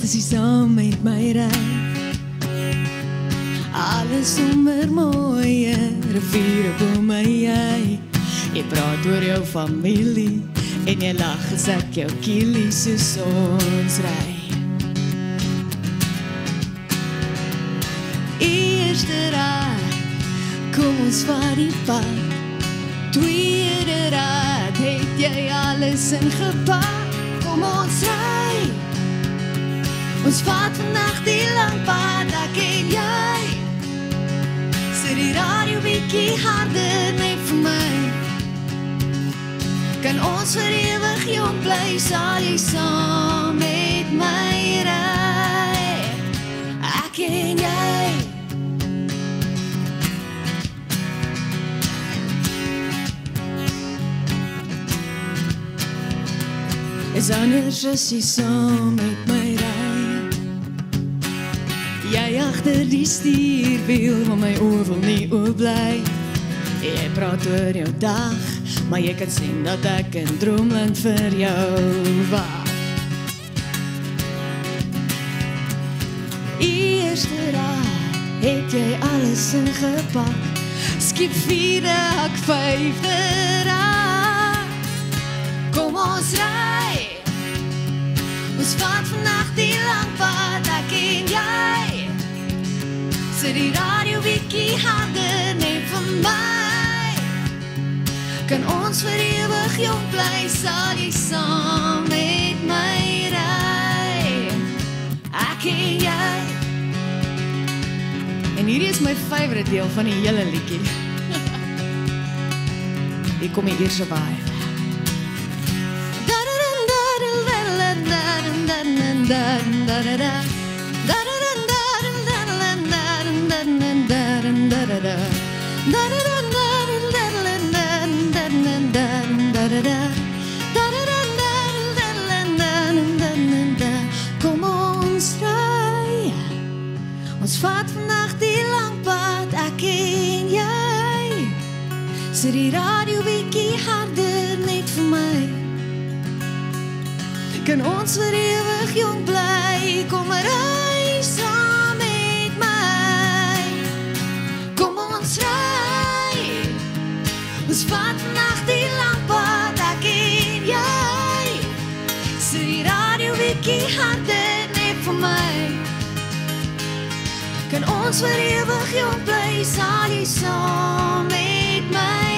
as jy saam met my ry. Alles sommer mooie riviere bo my jy. Jy praat oor jou familie en jy lag as ek jou kielie soos ons ry. Eerste raad, kom ons vaar die pad. Tweede raad, het jy alles ingepak. Kom ons ry. Ons vaart vandag die lang pad, ek en jy. Sit die radio bietjie harder net vir my. Kan ons vir ewig jong bly, sal jy saam met my ry. Ek en jy. Is anders as jy saam met my ry. Jy agter die stuurwiel, maar my oor wil nie oor bly. Jy praat oor jou dag, maar jy kan sien dat ek in droomland vir jou wag. Eerste raad, het jy alles ingepak. Skiep vierde, ek vyfde raad. Kom ons ry. Ons vaart vandag die lang pad, ek en jy. Sit die radio bietjie harder net vir my. Kan ons vir ewig jong bly, sal jy saam met my ry. Ek en jy. En hierdie is my favorite deel van die hele liedjie. Hier kom die eerste vibe. Kom ons ry. Ons vaart vandag die lang pad, ek en jy. Sit die radio bietjie harder net vir my. Kan ons vir ewig jong bly, kom ry saam met my. Kom ons ry. Ons vaart vandag die lang pad, ek en jy. Sit die radio bietjie harder net vir my. Kan ons vir ewig jong bly, sal jy saam met my